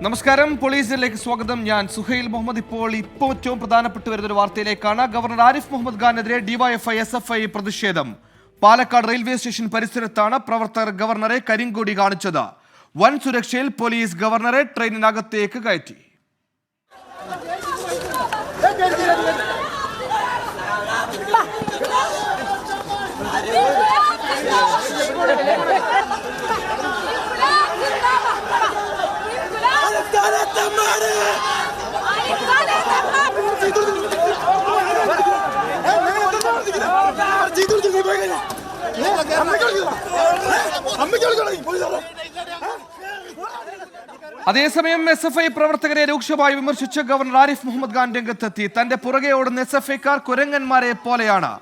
നമസ്കാരം, പോലീസിലേക്ക് സ്വാഗതം. ഞാൻ സുഹൈൽ മുഹമ്മദ്. ഇപ്പോൾ ഏറ്റവും പ്രധാനപ്പെട്ട വരുന്ന ഒരു വാർത്തയിലേക്കാണ്. ഗവർണർ ആരിഫ് മുഹമ്മദ് ഖാനെതിരെ ഡിവൈഎഫ്ഐ SFI പ്രതിഷേധം. പാലക്കാട് റെയിൽവേ സ്റ്റേഷൻ പരിസരത്താണ് പ്രവർത്തകർ ഗവർണറെ കരിങ്കൊടി കാണിച്ചത്. വൻ സുരക്ഷയിൽ പോലീസ് ഗവർണറെ ട്രെയിനിനകത്തേക്ക് കയറ്റി. അതേസമയം SFI പ്രവർത്തകരെ രൂക്ഷമായി വിമർശിച്ച് ഗവർണർ ആരിഫ് മുഹമ്മദ് ഖാൻ രംഗത്തെത്തി. തന്റെ പുറകെ ഓടുന്ന SFIക്കാർ കുരങ്ങന്മാരെ പോലെയാണ്.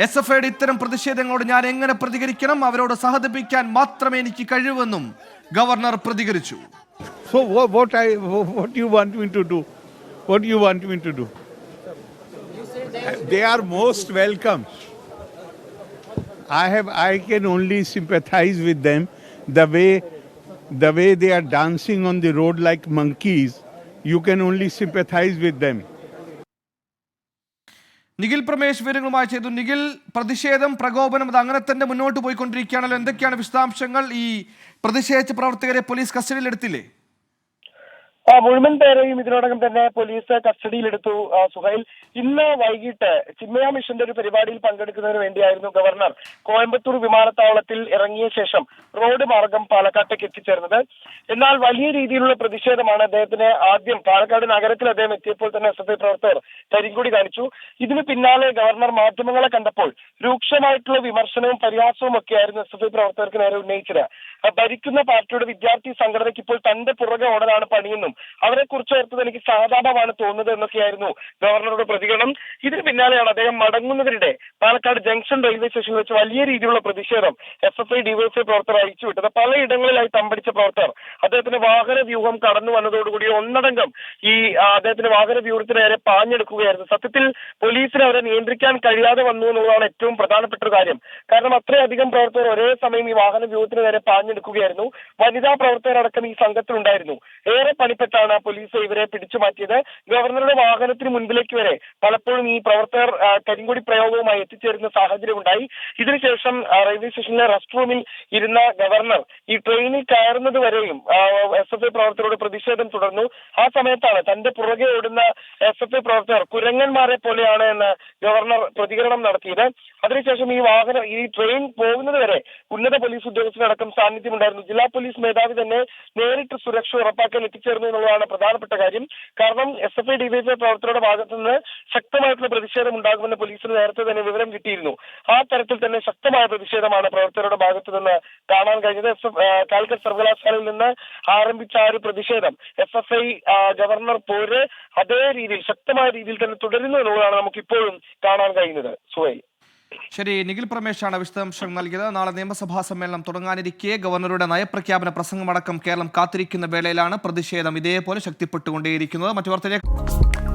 SFIയുടെ ഇത്തരം പ്രതിഷേധങ്ങളോട് ഞാൻ എങ്ങനെ പ്രതികരിക്കണം? അവരോട് സഹതപിക്കാൻ മാത്രമേ എനിക്ക് കഴിവെന്നും ഗവർണർ പ്രതികരിച്ചു. So what you want me to do? What you want me to do? They are most welcome. I can only sympathize with them. The way they are dancing on the road like monkeys, you can only sympathize with them. Nikhil Pramesh വിവരങ്ങളുമായി ചെയ്തു. നിഖിൽ, പ്രതിഷേധം, പ്രകോപനം അത് അങ്ങനെ തന്നെ മുന്നോട്ട് പോയിക്കൊണ്ടിരിക്കുകയാണല്ലോ. എന്തൊക്കെയാണ് വിശദാംശങ്ങൾ? ഈ പ്രതിഷേധിച്ച പ്രവർത്തകരെ പോലീസ് കസ്റ്റഡിയിലെടുത്തില്ലേ? മുഴുവൻ പേരെയും ഇതിനോടകം തന്നെ പോലീസ് കസ്റ്റഡിയിലെടുത്തു. സുഹൈൽ, ഇന്ന് വൈകിട്ട് ചിന്മയ മിഷന്റെ ഒരു പരിപാടിയിൽ പങ്കെടുക്കുന്നതിന് വേണ്ടിയായിരുന്നു ഗവർണർ കോയമ്പത്തൂർ വിമാനത്താവളത്തിൽ ഇറങ്ങിയ ശേഷം റോഡ് മാർഗം പാലക്കാട്ടേക്ക് എത്തിച്ചേർന്നത്. എന്നാൽ വലിയ രീതിയിലുള്ള പ്രതിഷേധമാണ് അദ്ദേഹത്തിന്. ആദ്യം പാലക്കാട് നഗരത്തിൽ അദ്ദേഹം എത്തിയപ്പോൾ തന്നെ SFI പ്രവർത്തകർ കരിങ്കൊടി കാണിച്ചു. ഇതിന് പിന്നാലെ ഗവർണർ മാധ്യമങ്ങളെ കണ്ടപ്പോൾ രൂക്ഷമായിട്ടുള്ള വിമർശനവും പരിഹാസവും ഒക്കെയായിരുന്നു SFI പ്രവർത്തകർക്ക് നേരെ ഉന്നയിച്ചത്. ഭരിക്കുന്ന പാർട്ടിയുടെ വിദ്യാർത്ഥി സംഘടനയ്ക്ക് ഇപ്പോൾ തന്റെ പുറകെ ഓടാനാണ് പണിയെന്നും അവരെ കുറിച്ച് ഓർത്തത് എനിക്ക് സഹതാപമാണ് തോന്നുന്നത് എന്നൊക്കെയായിരുന്നു ഗവർണറുടെ പ്രതികരണം. ഇതിന് പിന്നാലെയാണ് അദ്ദേഹം മടങ്ങുന്നതിനിടെ പാലക്കാട് ജംഗ്ഷൻ റെയിൽവേ സ്റ്റേഷനിൽ വെച്ച് വലിയ രീതിയിലുള്ള പ്രതിഷേധം SFI DYFI പ്രവർത്തകർ അയച്ചുവിട്ടത്. പലയിടങ്ങളിലായി തമ്പടിച്ച പ്രവർത്തകർ അദ്ദേഹത്തിന്റെ വാഹന വ്യൂഹം കടന്നു വന്നതോടുകൂടി ഒന്നടങ്കം ഈ അദ്ദേഹത്തിന്റെ വാഹന വ്യൂഹത്തിന് നേരെ പാഞ്ഞെടുക്കുകയായിരുന്നു. സത്യത്തിൽ പോലീസിനെ അവരെ നിയന്ത്രിക്കാൻ കഴിയാതെ വന്നു എന്നുള്ളതാണ് ഏറ്റവും പ്രധാനപ്പെട്ട ഒരു കാര്യം. കാരണം അത്രയധികം പ്രവർത്തകർ ഒരേ സമയം ഈ വാഹന വ്യൂഹത്തിന് നേരെ പാഞ്ഞെടുക്കുകയായിരുന്നു. വനിതാ പ്രവർത്തകരടക്കം ഈ സംഘത്തിലുണ്ടായിരുന്നു. ഏറെ പണിപ്പെട്ടാണ് പോലീസ് ഇവരെ പിടിച്ചു മാറ്റിയത്. ഗവർണറുടെ വാഹനത്തിന് മുൻപിലേക്ക് വരെ പലപ്പോഴും ഈ പ്രവർത്തകർ കരിങ്കൊടി പ്രയോഗവുമായി എത്തിച്ചേരുന്ന സാഹചര്യം ഉണ്ടായി. ഇതിനുശേഷം റെയിൽവേ സ്റ്റേഷനിലെ റെസ്റ്റ് റൂമിൽ ഇരുന്ന ഗവർണർ ഈ ട്രെയിനിൽ കയറുന്നത് വരെയും SFI പ്രവർത്തകരുടെ പ്രതിഷേധം തുടർന്നു. ആ സമയത്താണ് തന്റെ പുറകെ ഓടുന്ന SFI പ്രവർത്തകർ കുരങ്ങന്മാരെ പോലെയാണ് എന്ന് ഗവർണർ പ്രതികരണം നടത്തിയത്. അതിനുശേഷം ഈ ട്രെയിൻ പോകുന്നത് വരെ ഉന്നത പോലീസ് ഉദ്യോഗസ്ഥരടക്കം സാന്നിധ്യം ഉണ്ടായിരുന്നു. ജില്ലാ പോലീസ് മേധാവി തന്നെ നേരിട്ട് സുരക്ഷ ഉറപ്പാക്കാൻ എത്തിച്ചേർന്നു എന്നുള്ളതാണ് പ്രധാനപ്പെട്ട കാര്യം. കാരണം SFI DYFI പ്രവർത്തകരുടെ ഭാഗത്തു നിന്ന് ശക്തമായിട്ടുള്ള പ്രതിഷേധം ഉണ്ടാകുമെന്ന് പോലീസിന് നേരത്തെ തന്നെ വിവരം കിട്ടിയിരുന്നു. ആ തരത്തിൽ തന്നെ ശക്തമായ പ്രതിഷേധമാണ് പ്രവർത്തകരുടെ ഭാഗത്തു നിന്ന് കാണാൻ കഴിഞ്ഞത്. കാലിക്കറ്റ് സർവകലാശാലയിൽ നിന്ന് ആരംഭിച്ച ആ ഒരു പ്രതിഷേധം SFI ഗവർണർ പോര് അതേ രീതിയിൽ ശക്തമായ രീതിയിൽ തന്നെ തുടരുന്നു എന്നുള്ളതാണ് നമുക്ക് ഇപ്പോഴും കാണാൻ കഴിയുന്നത്. സുഹൈൽ, ശരി, നിഖിൽ പ്രമേശാണ് വിശദാംശങ്ങൾ നൽകിയത്. നാളെ നിയമസഭാ സമ്മേളനം തുടങ്ങാനിരിക്കെ ഗവർണറുടെ നയപ്രഖ്യാപന പ്രസംഗമടക്കം കേരളം കാത്തിരിക്കുന്ന വേളയിലാണ് പ്രതിഷേധം ഇതേപോലെ ശക്തിപ്പെട്ടുകൊണ്ടേയിരിക്കുന്നത്. മറ്റു വാർത്തയിലേക്ക്